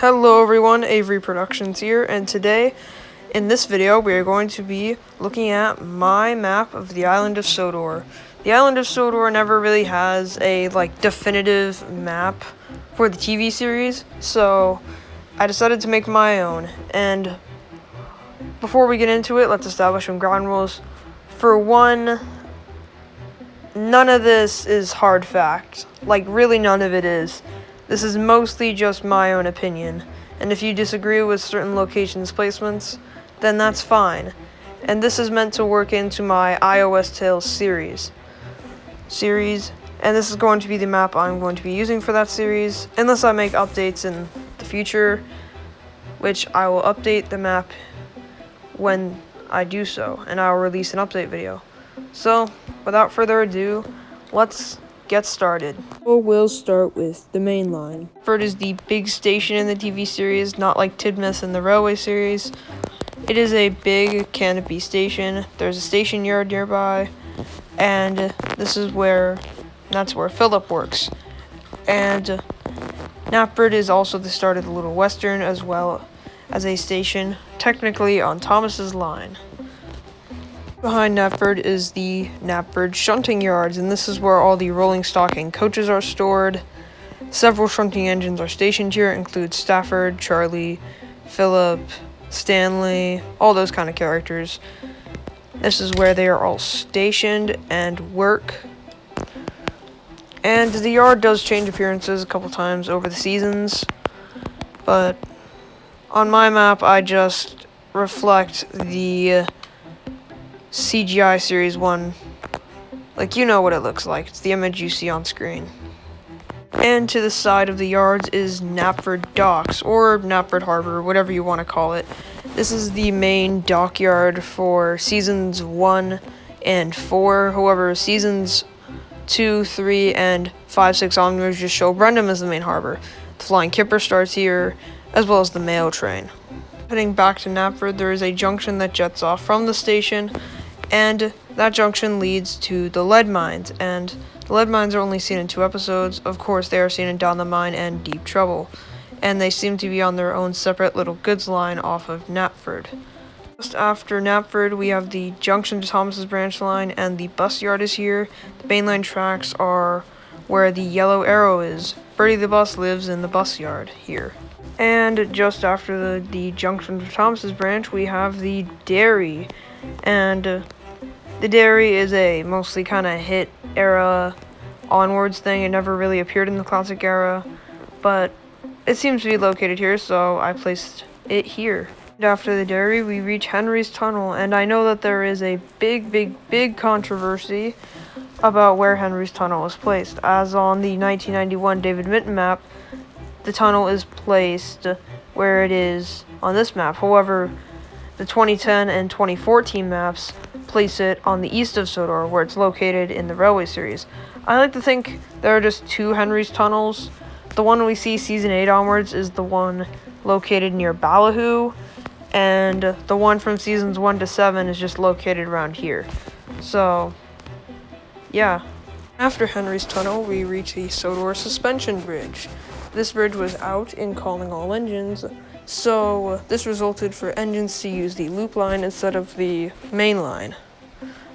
Hello everyone, Avery Productions here, and today in this video we are going to be looking at my map of the island of Sodor. The island of Sodor never really has a definitive map for the TV series, so I decided to make my own. And before we get into it, let's establish some ground rules. For one, none of this is hard fact. Really none of it is. This is mostly just my own opinion, and if you disagree with certain locations' placements, then that's fine. And this is meant to work into my iOS Tales series, and this is going to be the map I'm going to be using for that series, unless I make updates in the future, which I will update the map when I do so, and I will release an update video. So, without further ado, let's get started. We'll start with the Mainline. Knapford is the big station in the TV series, not like Tidmouth in the railway series. It is a big canopy station. There's a station yard nearby, and that's where Philip works. And Knapford is also the start of the Little Western, as well as a station technically on Thomas's line. Behind Knapford is the Knapford shunting yards, and this is where all the rolling stock and coaches are stored. Several shunting engines are stationed here, include Stafford, Charlie, Philip, Stanley, all those kind of characters. This is where they are all stationed and work. And the yard does change appearances a couple times over the seasons, but on my map I just reflect the CGI Series 1, you know what it looks like. It's the image you see on screen. And to the side of the yards is Knapford Docks, or Knapford Harbor, whatever you want to call it. This is the main dockyard for Seasons 1 and 4, however, Seasons 2, 3, and 5, 6 onwards just show Brendam as the main harbor. The Flying Kipper starts here, as well as the mail train. Heading back to Knapford, there is a junction that jets off from the station, and that junction leads to the lead mines, and the lead mines are only seen in 2 episodes. Of course, they are seen in Down the Mine and Deep Trouble, and they seem to be on their own separate little goods line off of Knapford. Just after Knapford, we have the junction to Thomas's branch line, and the bus yard is here. The Mainline tracks are where the yellow arrow is. Bertie the bus lives in the bus yard here. And just after the junction to Thomas's branch, we have the dairy, and the dairy is a mostly kind of hit era onwards thing. It never really appeared in the classic era, but it seems to be located here, so I placed it here. And after the dairy, we reach Henry's Tunnel, and I know that there is a big controversy about where Henry's Tunnel is placed. As on the 1991 David Minton map, the tunnel is placed where it is on this map. However, the 2010 and 2014 maps place it on the east of Sodor, where it's located in the railway series. I like to think there are just 2 Henry's tunnels. The one we see season 8 onwards is the one located near Ballyhoo, and the one from seasons 1 to 7 is just located around here. So, yeah. After Henry's Tunnel, we reach the Sodor Suspension Bridge. This bridge was out in calling all engines, so this resulted for engines to use the loop line instead of the main line.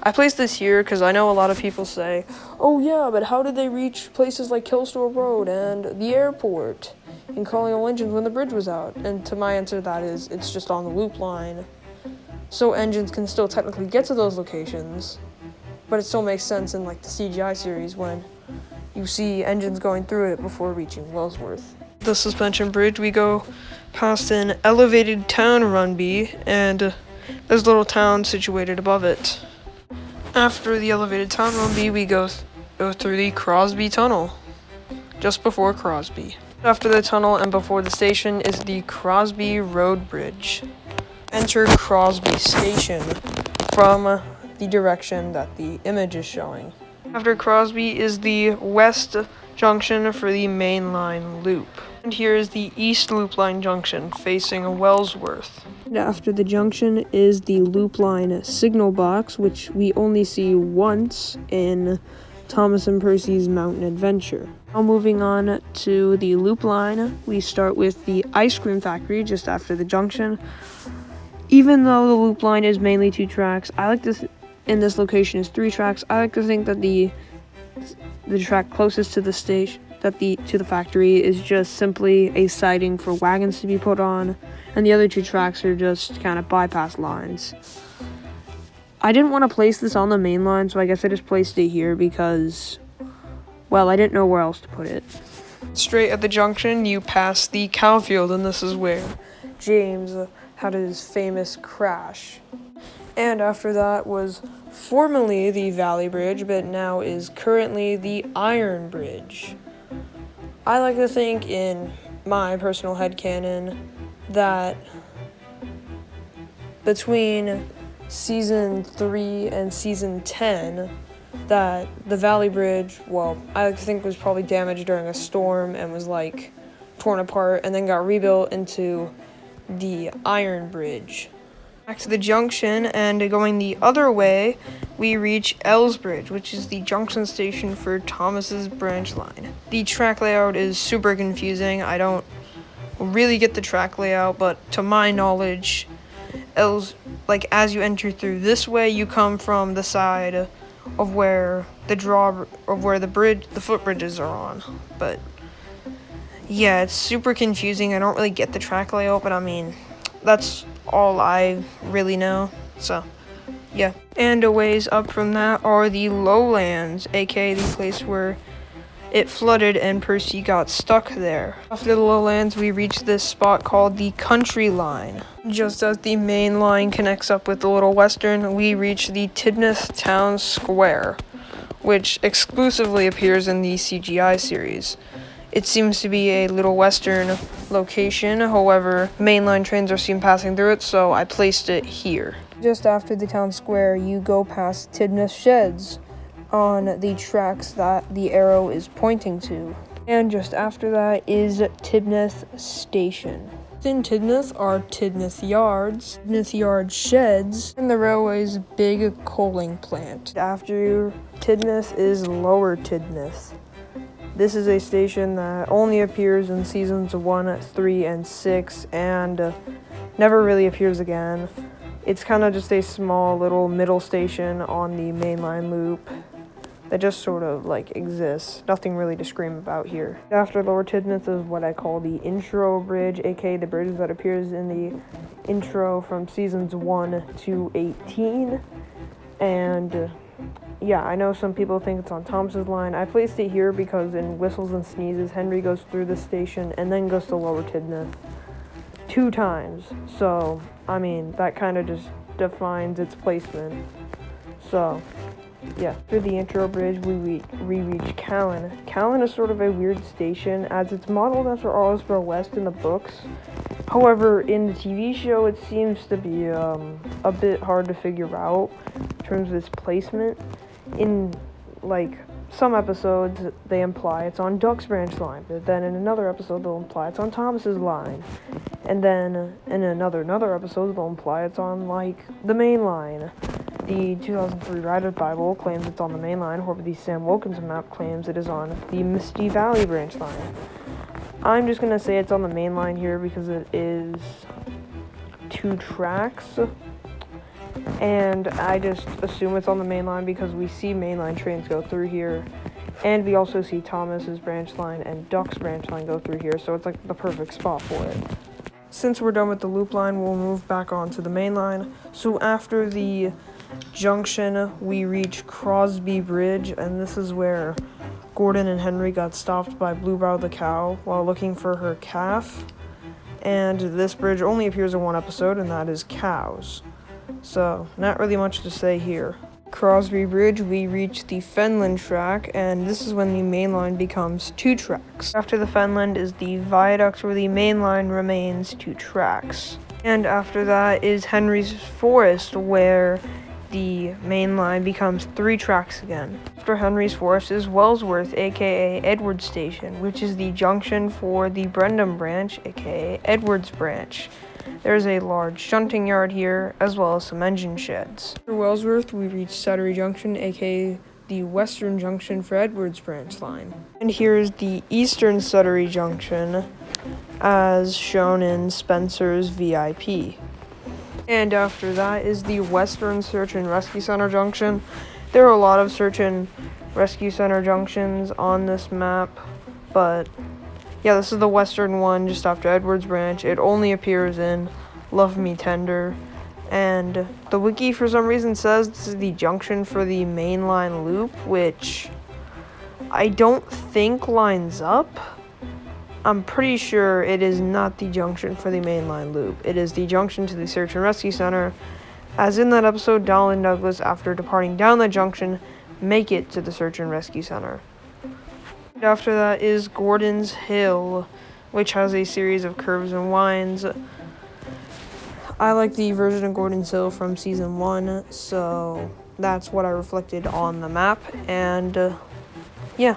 I placed this here because I know a lot of people say, oh yeah, but how did they reach places like Killstore Road and the airport in calling all engines when the bridge was out? And to my answer to that is, it's just on the loop line, so engines can still technically get to those locations, but it still makes sense in the CGI series when you see engines going through it before reaching Wellsworth. The suspension bridge, we go past an elevated town Runby, and there's a little town situated above it. After the elevated town Runby, we go through the Crosby Tunnel, just before Crosby. After the tunnel and before the station is the Crosby Road Bridge. Enter Crosby Station from the direction that the image is showing. After Crosby is the west junction for the Mainline loop. And here is the east loop line junction facing Wellsworth. And after the junction is the loop line signal box, which we only see once in Thomas and Percy's Mountain Adventure. Now moving on to the loop line, we start with the ice cream factory just after the junction. Even though the loop line is mainly 2 tracks, I like this in this location is 3 tracks. I like to think that the track closest to the station, to the factory, is just simply a siding for wagons to be put on, and the other 2 tracks are just kind of bypass lines. I didn't want to place this on the main line, so I guess I just placed it here because, well, I didn't know where else to put it. Straight at the junction, you pass the cow field, and this is where James had his famous crash. And after that was formerly the Valley Bridge, but now is currently the Iron Bridge. I like to think, in my personal headcanon, that between Season 3 and Season 10, that the Valley Bridge, well, I like to think was probably damaged during a storm and was, like, torn apart and then got rebuilt into the Iron Bridge. Back to the junction, and going the other way, we reach Ellsbridge, which is the junction station for Thomas's branch line. The track layout is super confusing. I don't really get the track layout, but to my knowledge, as you enter through this way, you come from the side of where the footbridges are on. But yeah, it's super confusing. I don't really get the track layout, but I mean, that's all I really know. So yeah. And a ways up from that are the lowlands, aka the place where it flooded and Percy got stuck there. After the lowlands, we reach this spot called the Country Line. Just as the main line connects up with the Little Western, we reach the Tidmouth Town Square, which exclusively appears in the CGI series. It seems to be a Little Western location, however, mainline trains are seen passing through it, so I placed it here. Just after the town square, you go past Tidmouth Sheds on the tracks that the arrow is pointing to. And just after that is Tidmouth Station. Within Tidmouth are Tidmouth Yards, Tidmouth Yard Sheds, and the railway's big coaling plant. After Tidmouth is Lower Tidmouth. This is a station that only appears in seasons 1, 3, and 6, and never really appears again. It's kind of just a small little middle station on the mainline loop that just sort of like exists. Nothing really to scream about here. After Lower Tidmouth is what I call the intro bridge, aka the bridge that appears in the intro from seasons 1 to 18. And yeah, I know some people think it's on Thomas's line. I placed it here because in Whistles and Sneezes, Henry goes through the station and then goes to Lower Tidmouth 2 times. So, I mean, that kind of just defines its placement. So, yeah. Through the intro bridge, we reach Callan. Callan is sort of a weird station, as it's modeled after Arlesborough West in the books. However, in the TV show, it seems to be a bit hard to figure out in terms of its placement. In, like, some episodes, they imply it's on Duck's branch line, but then in another episode, they'll imply it's on Thomas's line. And then in another episode, they'll imply it's on, like, the main line. The 2003 Rider's Bible claims it's on the main line, however the Sam Wilkinson map claims it is on the Misty Valley branch line. I'm just going to say it's on the main line here because it is 2 tracks, and I just assume it's on the main line because we see mainline trains go through here, and we also see Thomas's branch line and Duck's branch line go through here, so it's like the perfect spot for it. Since we're done with the loop line, we'll move back onto the main line. So after the junction, we reach Crosby Bridge, and this is where Gordon and Henry got stopped by Bluebrow the cow while looking for her calf. And this bridge only appears in 1 episode, and that is cows. So, not really much to say here. Crosby Bridge, we reach the Fenland track, and this is when the main line becomes 2 tracks. After the Fenland is the viaduct, where the main line remains 2 tracks. And after that is Henry's Forest, where the main line becomes 3 tracks again. After Henry's Forest is Wellsworth, aka Edwards Station, which is the junction for the Brendam branch, aka Edwards branch. There's a large shunting yard here, as well as some engine sheds. After Wellsworth, we reach Sudbury Junction, aka the western junction for Edwards branch line. And here's the eastern Sudbury junction, as shown in Spencer's VIP. And after that is the Western Search and Rescue Center junction. There are a lot of Search and Rescue Center junctions on this map, but yeah, this is the western one just after Edwards Branch. It only appears in Love Me Tender, and the wiki for some reason says this is the junction for the Mainline loop, which I don't think lines up. I'm pretty sure it is not the junction for the Mainline loop. It is the junction to the Search and Rescue Center. As in that episode, Donald and Douglas, after departing down the junction, make it to the Search and Rescue Center. After that is Gordon's Hill, which has a series of curves and winds. I like the version of Gordon's Hill from Season 1, so that's what I reflected on the map, and yeah.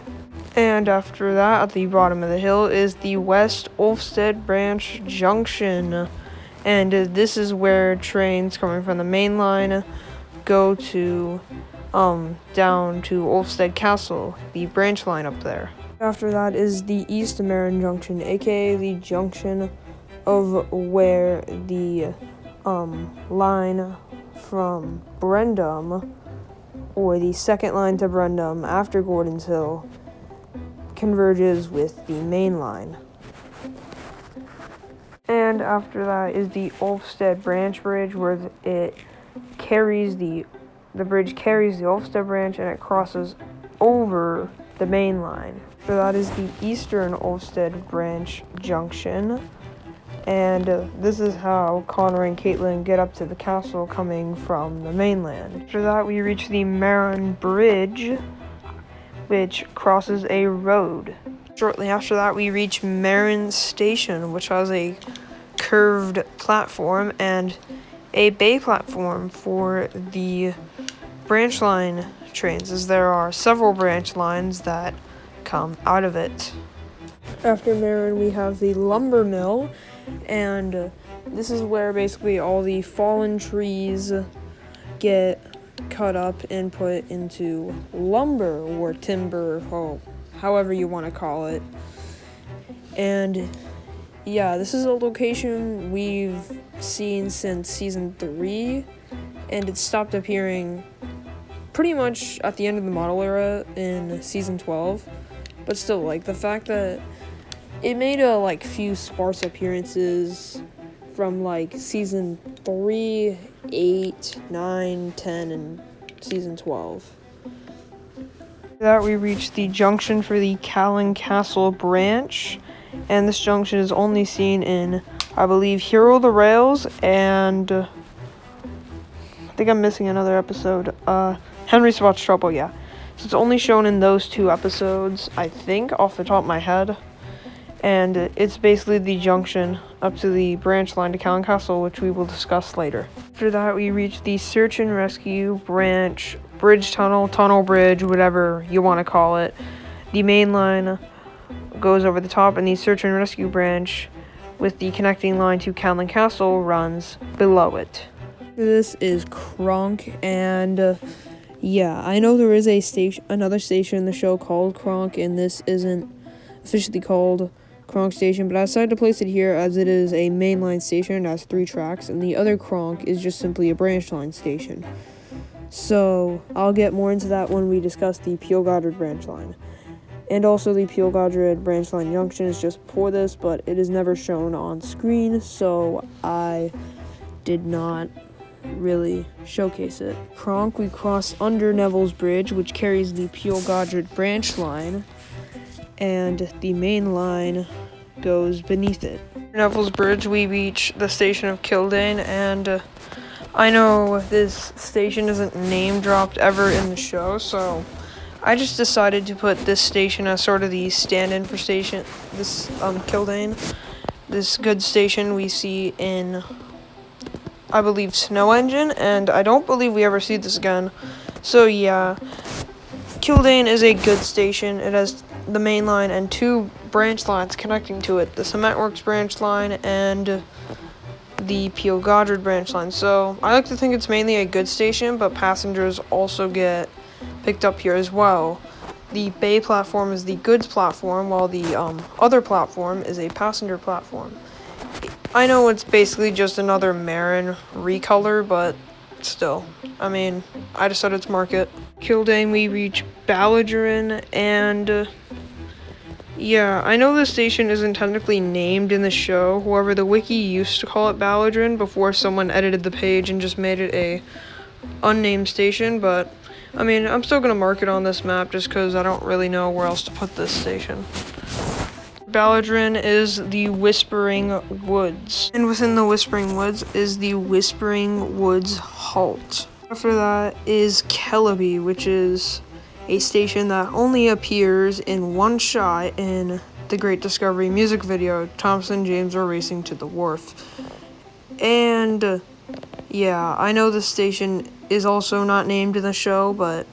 And after that, at the bottom of the hill, is the West Olfstead Branch Junction. And this is where trains coming from the main line go to, down to Olfstead Castle, the branch line up there. After that is the East Marin Junction, aka the junction of where the, line from Brendam, or the second line to Brendam after Gordon's Hill, converges with the main line. And after that is the Olfstead Branch Bridge, where it carries the bridge carries the Olfstead Branch and it crosses over the main line. So that is the Eastern Olfstead Branch Junction, and this is how Connor and Caitlin get up to the castle coming from the mainland. After that, we reach the Marin Bridge, which crosses a road. Shortly after that, we reach Marin Station, which has a curved platform and a bay platform for the branch line trains, as there are several branch lines that come out of it. After Marin, we have the lumber mill, and this is where basically all the fallen trees get cut up and put into lumber or timber, or however you want to call it. And yeah, this is a location we've seen since season 3, and it stopped appearing pretty much at the end of the model era in season 12. But still, like, the fact that it made a few sparse appearances from season 3, 8, 9, 10, and season 12. After that, we reach the junction for the Callan Castle branch, and this junction is only seen in, I believe, Hero the Rails, and I think I'm missing another episode. Henry Spots Trouble, yeah. So it's only shown in those 2 episodes, I think, off the top of my head. And it's basically the junction up to the branch line to Callan Castle, which we will discuss later. After that, we reach the Search and Rescue Branch Bridge Tunnel Bridge, whatever you want to call it. The main line goes over the top, and the Search and Rescue Branch with the connecting line to Callan Castle runs below it. This is Kronk, and yeah, I know there is another station in the show called Kronk, and this isn't officially called Kronk Station, but I decided to place it here as it is a mainline station. It has 3 tracks, and the other Kronk is just simply a branch line station. So I'll get more into that when we discuss the Peel Goddard branch line. And also the Peel Goddard branch line junction is just for this, but it is never shown on screen, so I did not really showcase it. Kronk, we cross under Neville's Bridge, which carries the Peel Goddard branch line, and the main line goes beneath it. Neville's Bridge, we reach the station of Kildane, and I know this station isn't name dropped ever in the show, so I just decided to put this station as sort of the stand-in for this Kildane. This good station we see in, I believe, Snow Engine, and I don't believe we ever see this again. So yeah, Kildane is a good station. It has the main line and 2 branch lines connecting to it, the Cementworks branch line and the Peel Goddard branch line. So I like to think it's mainly a good station, but passengers also get picked up here as well. The Bay platform is the goods platform, while the other platform is a passenger platform. I know it's basically just another Marin recolor, but still, I mean, I decided to mark it. Kildane, we reach Balladrin, and yeah, I know the station isn't technically named in the show. However, the wiki used to call it Balladrin before someone edited the page and just made it a unnamed station, but I mean, I'm still gonna mark it on this map just because I don't really know where else to put this station. Balladrin is the Whispering Woods, and within the Whispering Woods is the Whispering Woods Halt. After that is Kellaby, which is a station that only appears in one shot in the Great Discovery music video, Thompson and James are racing to the wharf. And yeah, I know this station is also not named in the show, but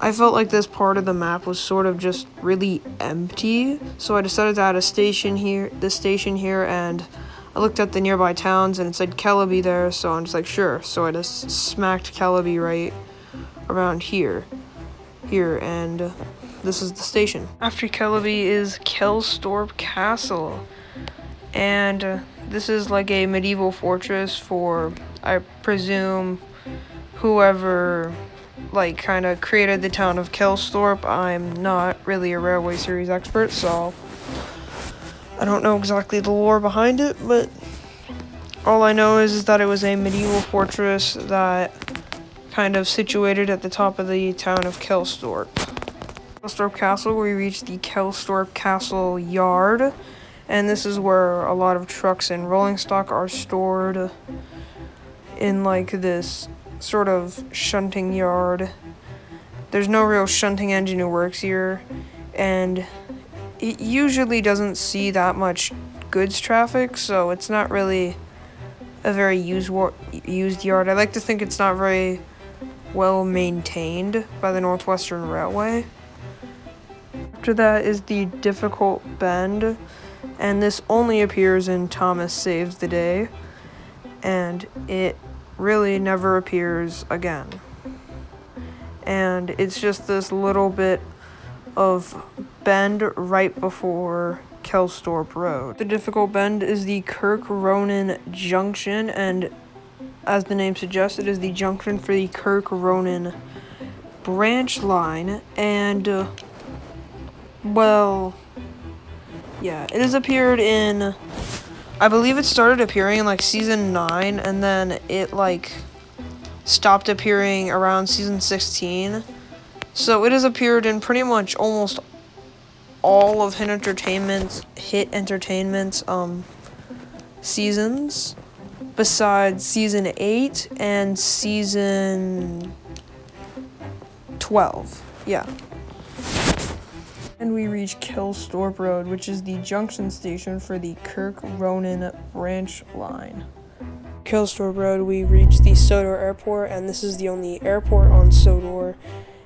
I felt like this part of the map was sort of just really empty, so I decided to add this station here, and I looked at the nearby towns and it said Kellaby there, so I'm just like, sure. So I just smacked Kellaby right around here, and this is the station. After Kellaby is Kelstorp Castle, and this is like a medieval fortress for, I presume, whoever like kind of created the town of Kelstorp. I'm not really a Railway Series expert, so I don't know exactly the lore behind it, but all I know is that it was a medieval fortress that kind of situated at the top of the town of Kelstorp. Kelstorp Castle, we reach the Kelstorp Castle Yard, and this is where a lot of trucks and rolling stock are stored in like this sort of shunting yard. There's no real shunting engine who works here, and it usually doesn't see that much goods traffic, so it's not really a very used yard. I like to think it's not very well maintained by the Northwestern Railway. After that is the Difficult Bend, and this only appears in Thomas Saves the Day, and it really never appears again. And it's just this little bit of bend right before Kelstorp Road. The Difficult Bend is the Kirk Ronan Junction, and as the name suggests, it is the junction for the Kirk Ronan branch line, and well, yeah, it has appeared in, I believe it started appearing in like season 9, and then it like stopped appearing around season 16. So it has appeared in pretty much almost all of Hit Entertainment's seasons, besides season 8 and season 12. Yeah. And we reach Kelstorp Road, which is the junction station for the Kirk Ronan branch line. Kelstorp Road, we reach the Sodor Airport, and this is the only airport on Sodor,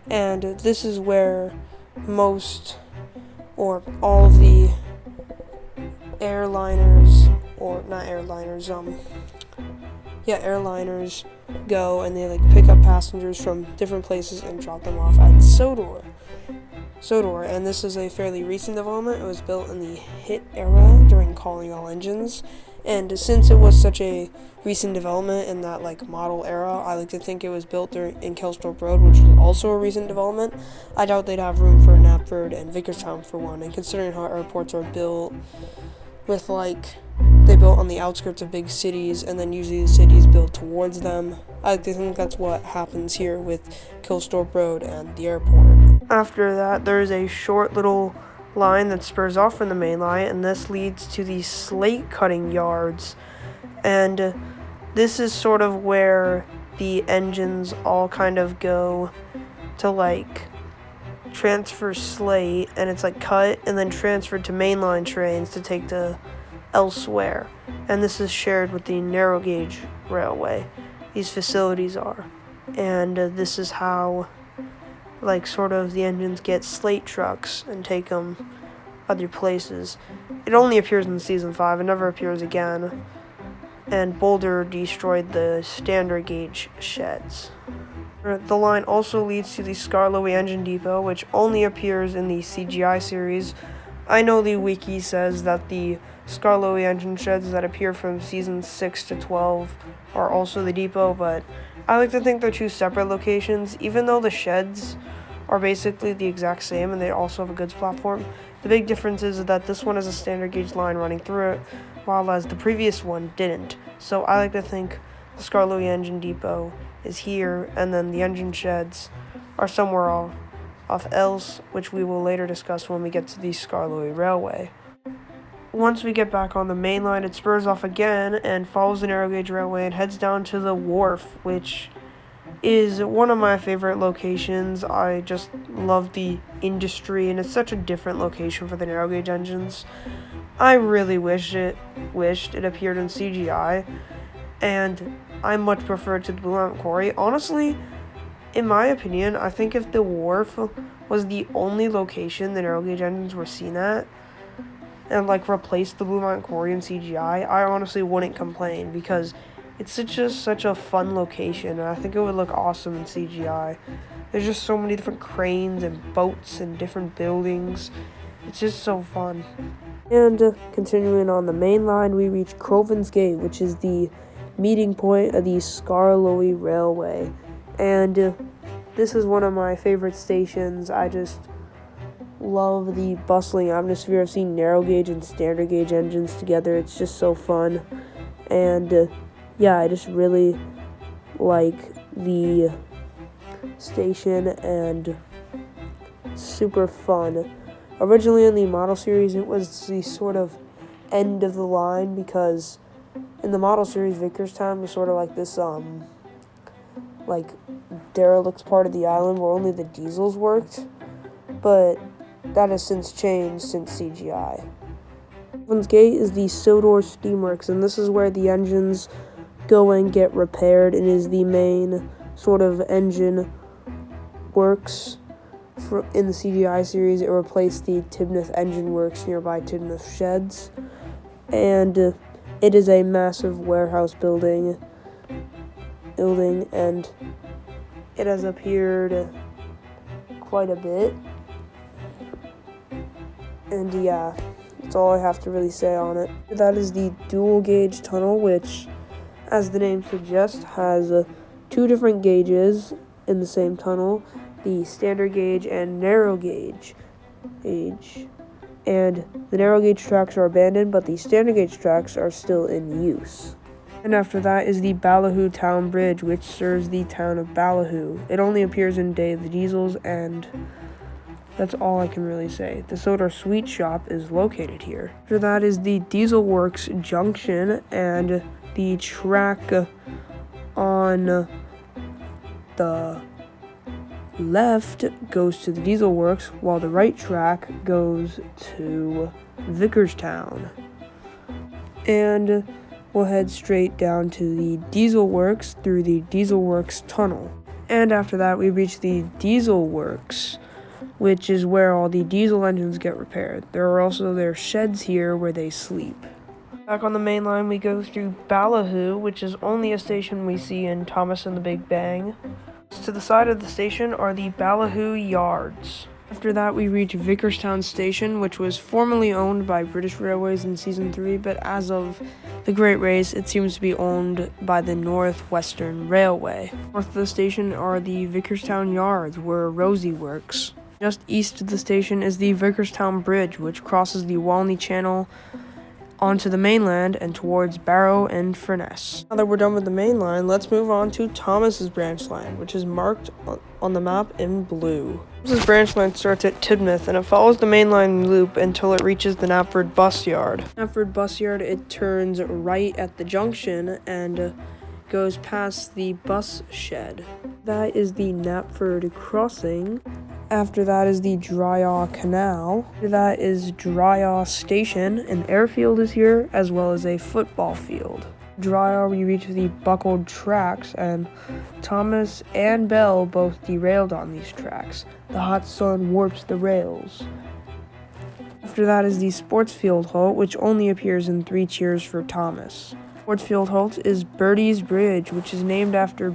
and this is where most or all of the airliners go, and they like pick up passengers from different places and drop them off at Sodor, and this is a fairly recent development. It was built in the Hit era during Calling All Engines, and since it was such a recent development in that like model era, I like to think it was built in Kelstorp Road, which was also a recent development. I doubt they'd have room for Knapford and Vicarstown for one, and considering how airports are built with like they built on the outskirts of big cities, and then usually the cities build towards them. I think that's what happens here with Kelstorp Road and the airport. After that, there's a short little line that spurs off from the main line, and this leads to the slate cutting yards. And this is sort of where the engines all kind of go to like transfer slate, and it's like cut and then transferred to mainline trains to take to elsewhere. And this is shared with the narrow gauge railway. These facilities are. And this is how like sort of the engines get slate trucks and take them other places. It only appears in season 5. It never appears again. And Boulder destroyed the standard gauge sheds. The line also leads to the Skarloey Engine Depot, which only appears in the CGI series. I know the wiki says that the Skarloey engine sheds that appear from seasons 6 to 12 are also the depot, but I like to think they're two separate locations, even though the sheds are basically the exact same and they also have a goods platform. The big difference is that this one has a standard gauge line running through it, while as the previous one didn't. So I like to think the Skarloey Engine Depot is here, and then the engine sheds are somewhere off else, which we will later discuss when we get to the Skarloey Railway. Once we get back on the main line, it spurs off again and follows the narrow gauge railway and heads down to the wharf, which is one of my favorite locations. I just love the industry, and it's such a different location for the narrow gauge engines. I really wished it appeared in CGI, and I much prefer it to the Blue Mountain Quarry. Honestly, in my opinion, I think if the wharf was the only location the narrow gauge engines were seen at, and replaced the Blue Mountain Quarry in CGI, I honestly wouldn't complain, because it's such a fun location, and I think it would look awesome in CGI. There's just so many different cranes and boats and different buildings. It's just so fun. And continuing on the main line, we reach Crovan's Gate, which is the meeting point of the Skarloey Railway. And this is one of my favorite stations. I just love the bustling atmosphere of seeing narrow gauge and standard gauge engines together. It's just so fun. And yeah, I just really like the station, and super fun. Originally in the model series, it was the sort of end of the line, because in the model series, Vickerstown was sort of like this derelict part of the island where only the diesels worked, but that has since changed since CGI. Crovan's Gate is the Sodor Steamworks, and this is where the engines go and get repaired, and is the main sort of engine works. In the CGI series, it replaced the Tibnith Engine Works nearby Tibnith Sheds, and it is a massive warehouse building, and it has appeared quite a bit. And yeah, that's all I have to really say on it. That is the dual gauge tunnel, which, as the name suggests, has two different gauges in the same tunnel, the standard gauge and narrow gauge. And the narrow gauge tracks are abandoned, but the standard gauge tracks are still in use. And after that is the Ballyhoo Town Bridge, which serves the town of Ballyhoo. It only appears in Day of the Diesels, and that's all I can really say. The Sodor Sweet Shop is located here. After that is the Diesel Works Junction, and the track on the left goes to the Diesel Works, while the right track goes to Vickerstown. And we'll head straight down to the Diesel Works through the Diesel Works tunnel. And after that, we reach the Diesel Works, which is where all the diesel engines get repaired. There are also their sheds here where they sleep. Back on the main line, we go through Ballyhoo, which is only a station we see in Thomas and the Big Bang. To the side of the station are the Ballyhoo Yards. After that, we reach Vickerstown Station, which was formerly owned by British Railways in Season 3, but as of the Great Race, it seems to be owned by the North Western Railway. North of the station are the Vickerstown Yards, where Rosie works. Just east of the station is the Vickerstown Bridge, which crosses the Walney Channel onto the mainland and towards Barrow and Furness. Now that we're done with the main line, let's move on to Thomas's branch line, which is marked on the map in blue. Thomas's branch line starts at Tibnith, and it follows the main line loop until it reaches the Knapford bus yard. Knapford bus yard, it turns right at the junction and goes past the bus shed. That is the Knapford crossing. After that is the Dryaw Canal. After that is Dryaw Station. An airfield is here, as well as a football field. Dryaw, we reach the buckled tracks, and Thomas and Bell both derailed on these tracks. The hot sun warps the rails. After that is the Sportsfield Halt, which only appears in 3 Cheers for Thomas. Sportsfield Halt is Bertie's Bridge, which is named after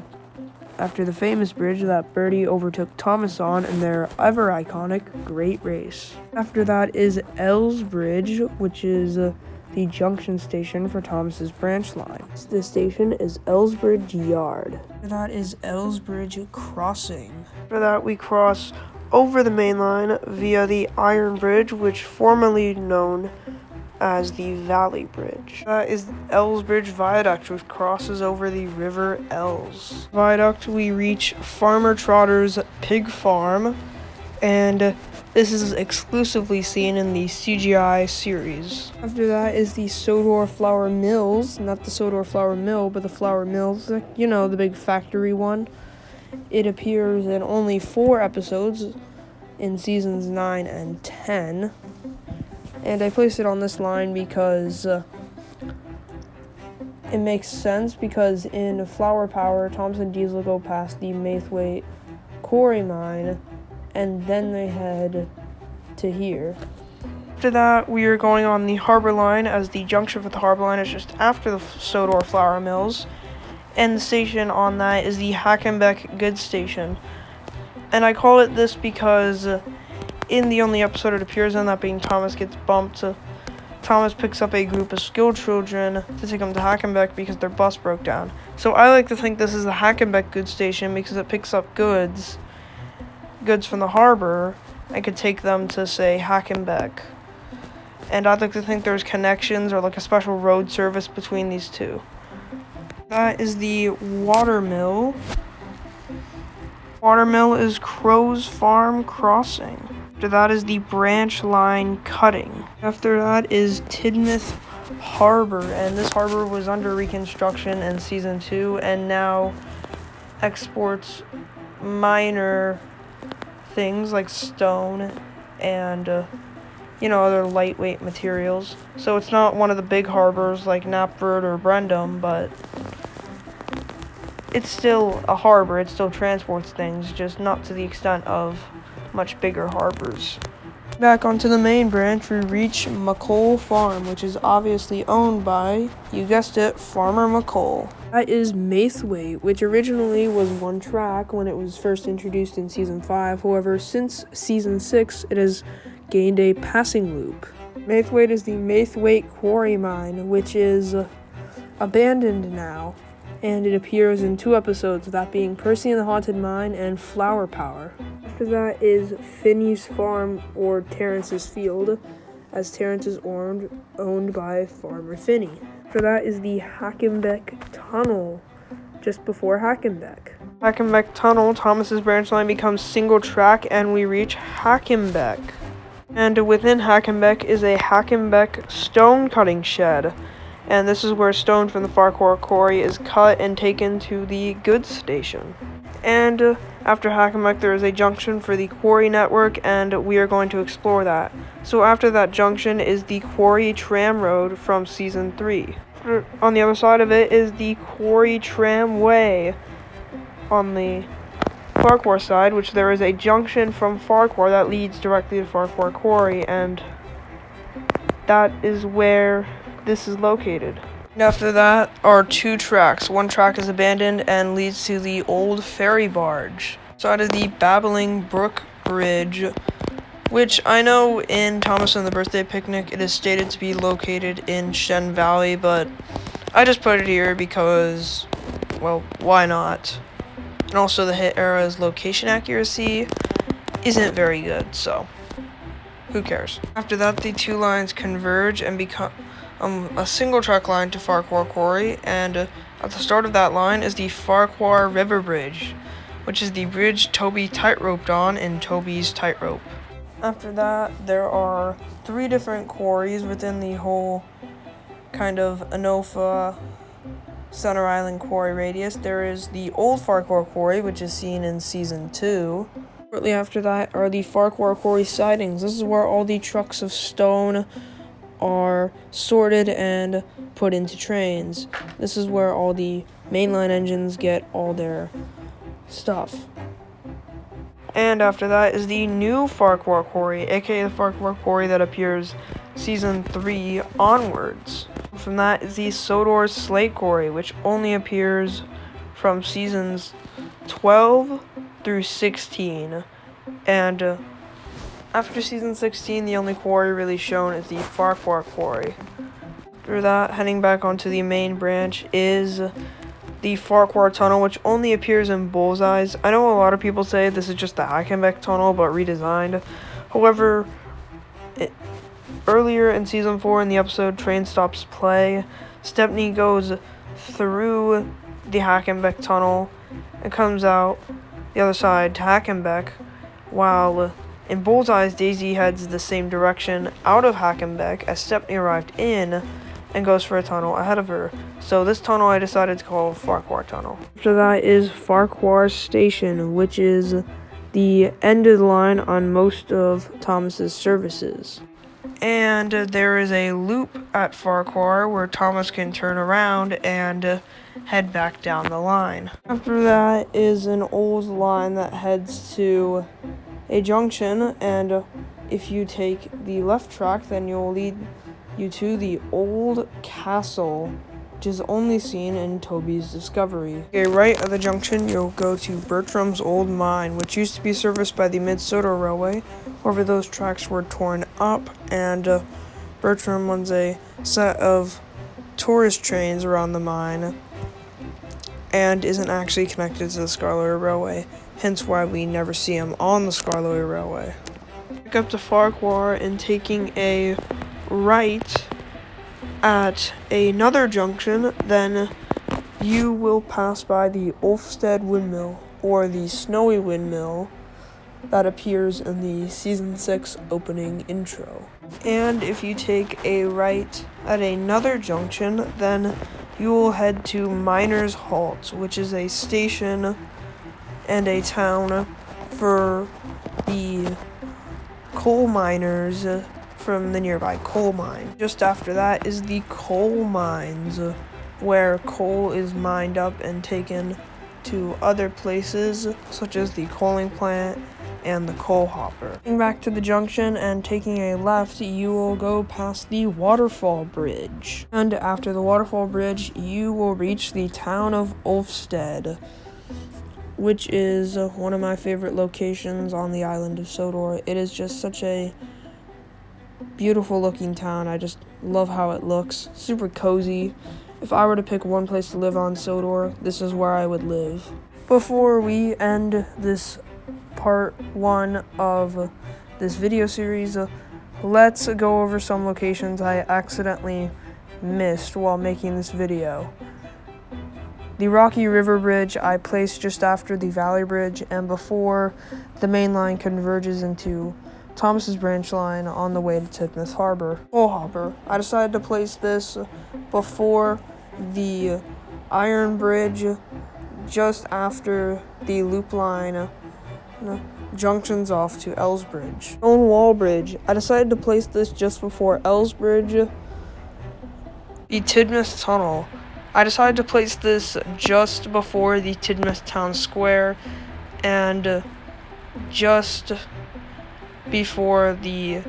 after the famous bridge that Birdie overtook Thomas on in their ever iconic Great Race. After that is L's Bridge, which is the junction station for Thomas's branch line. This station is Ellsbridge Yard. After that is Ellsbridge Crossing. After that we cross over the main line via the Iron Bridge, which formerly known as the Valley Bridge. That is Ellsbridge Viaduct, which crosses over the River Els. Viaduct, we reach Farmer Trotter's pig farm, and this is exclusively seen in the CGI series. After that is the Sodor Flour Mills, not the Sodor Flour Mill, but the Flour Mills, you know, the big factory one. It appears in only 4 episodes in seasons 9 and 10. And I placed it on this line because it makes sense, because in Flower Power, Thomas and Diesel go past the Maithwaite quarry mine, and then they head to here. After that, we are going on the Harbor Line, as the junction for the Harbor Line is just after the Sodor Flour Mills, and the station on that is the Hackenbeck Goods Station. And I call it this because in the only episode it appears in, that being Thomas gets bumped, Thomas picks up a group of school children to take them to Hackenbeck because their bus broke down. So I like to think this is the Hackenbeck Goods Station because it picks up goods from the harbor and could take them to, say, Hackenbeck. And I'd like to think there's connections or like a special road service between these two. That is the Watermill. Watermill is Crow's Farm Crossing. After that is the Branch Line Cutting. After that is Tidmouth Harbor, and this harbor was under reconstruction in season 2 and now exports minor things like stone and other lightweight materials. So it's not one of the big harbors like Knapford or Brendam, but it's still a harbor. It still transports things, just not to the extent of much bigger harbors. Back onto the main branch, we reach McColl Farm, which is obviously owned by, you guessed it, Farmer McColl. That is Maithwaite, which originally was 1 track when it was first introduced in season 5. However, since season 6, it has gained a passing loop. Maithwaite is the Maithwaite Quarry Mine, which is abandoned now, and it appears in 2 episodes, that being Percy and the Haunted Mine and Flower Power. After that is Finney's Farm, or Terrence's Field, as Terrence is owned by Farmer Finney. After that is the Hackenbeck Tunnel, just before Hackenbeck. Hackenbeck Tunnel, Thomas's branch line becomes single track, and we reach Hackenbeck. And within Hackenbeck is a Hackenbeck stone cutting shed. And this is where stone from the Ffarqhuar quarry is cut and taken to the goods station. And after Hackenbeck, there is a junction for the quarry network, and we are going to explore that. So after that junction is the quarry tram road from season 3. On the other side of it is the quarry tramway on the Ffarqhuar side, which there is a junction from Ffarqhuar that leads directly to Ffarqhuar quarry, and that is where this is located. And after that are 2 tracks. 1 track is abandoned and leads to the old ferry barge. So that is the Babbling Brook Bridge, which I know in Thomas and the Birthday Picnic it is stated to be located in Shen Valley, but I just put it here because, well, why not? And also the hit era's location accuracy isn't very good, so who cares? After that, the 2 lines converge and become a single track line to Ffarqhuar Quarry, and at the start of that line is the Ffarqhuar River Bridge, which is the bridge Toby tightroped on in Toby's Tightrope. After that, there are 3 different quarries within the whole kind of Anofa Center Island quarry radius. There is the old Ffarqhuar Quarry, which is seen in season 2. Shortly after that are the Ffarqhuar Quarry sidings. This is where all the trucks of stone are sorted and put into trains. This is where all the mainline engines get all their stuff. And after that is the new Ffarqhuar Quarry, aka the Ffarqhuar Quarry that appears season 3 onwards. From that is the Sodor Slate Quarry, which only appears from seasons 12 through 16, and after season 16, the only quarry really shown is the Ffarqhuar quarry. After that, heading back onto the main branch is the Ffarqhuar tunnel, which only appears in Bullseye's. I know a lot of people say this is just the Hackenbeck tunnel, but redesigned. However, earlier in season 4, in the episode Train Stops Play, Stepney goes through the Hackenbeck tunnel and comes out the other side to Hackenbeck, while in Bullseye's, Daisy heads the same direction out of Hackenbeck as Stepney arrived in and goes for a tunnel ahead of her. So this tunnel I decided to call Ffarqhuar Tunnel. After that is Ffarqhuar Station, which is the end of the line on most of Thomas's services. And there is a loop at Ffarqhuar where Thomas can turn around and head back down the line. After that is an old line that heads to a junction, and if you take the left track, then you'll lead you to the old castle, which is only seen in Toby's Discovery. Okay, right at the junction, you'll go to Bertram's Old Mine, which used to be serviced by the Mid-Sodor Railway. However, those tracks were torn up, and Bertram runs a set of tourist trains around the mine and isn't actually connected to the Scarloy Railway, hence why we never see him on the Scarloy Railway. Back up to Ffarqhuar and taking a right at another junction, then you will pass by the Ulfstead Windmill, or the Snowy Windmill, that appears in the Season 6 opening intro. And if you take a right at another junction, then you will head to Miners' Halt, which is a station and a town for the coal miners from the nearby coal mine. Just after that is the coal mines, where coal is mined up and taken to other places, such as the coaling plant and the coal hopper. Getting back to the junction and taking a left, you will go past the Waterfall Bridge. And after the Waterfall Bridge, you will reach the town of Ulfstead, which is one of my favorite locations on the island of Sodor. It is just such a beautiful looking town. I just love how it looks. Super cozy. If I were to pick one place to live on Sodor, this is where I would live. Before we end this part 1 of this video series, let's go over some locations I accidentally missed while making this video. The Rocky River Bridge I placed just after the Valley Bridge and before the main line converges into Thomas's branch line on the way to Tidmouth Harbor. Coal hopper. I decided to place this before the Iron Bridge, just after the loop line junctions off to Ellsbridge. Stone Wall Bridge. I decided to place this just before Ellsbridge. The Tidmouth Tunnel. I decided to place this just before the Tidmouth Town Square and just before the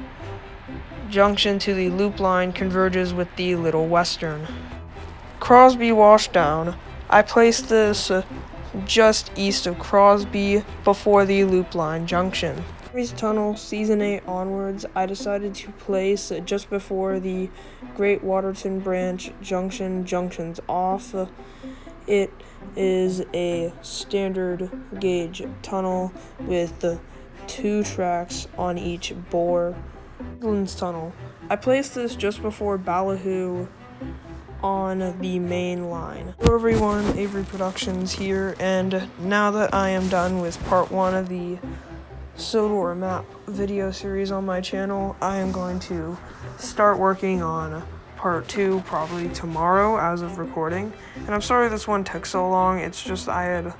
junction to the loop line converges with the Little Western. Crosby Washdown. I placed this just east of Crosby before the loop line junction. Henry's Tunnel, Season 8 onwards, I decided to place just before the Great Waterton Branch junction junctions off. It is a standard gauge tunnel with 2 tracks on each bore. Woodlands Tunnel. I placed this just before Ballyhoo on the main line. Hello everyone, Avery Productions here, and now that I am done with part 1 of the Sodor map video series on my channel, I am going to start working on part 2 probably tomorrow as of recording. And I'm sorry this one took so long. It's just I had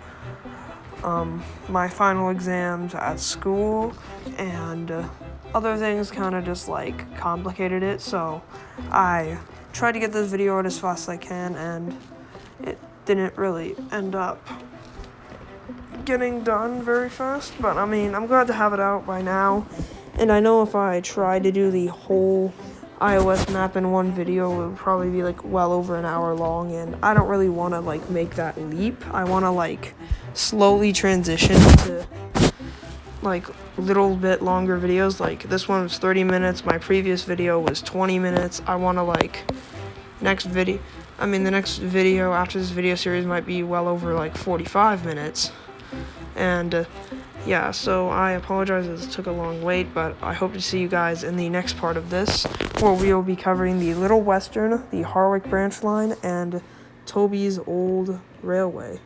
my final exams at school and other things kind of just like complicated it, so I tried to get this video out as fast as I can, and it didn't really end up getting done very fast, but I mean, I'm glad to have it out by now. And I know if I tried to do the whole iOS map in one video, it would probably be like well over an hour long, and I don't really want to like make that leap. I want to like slowly transition to like little bit longer videos. Like this one was 30 minutes, my previous video was 20 minutes. I want to like the next video after this video series might be well over like 45 minutes. And yeah, so I apologize that this took a long wait, but I hope to see you guys in the next part of this, where we will be covering the Little Western, the Harwick branch line, and Toby's Old Railway.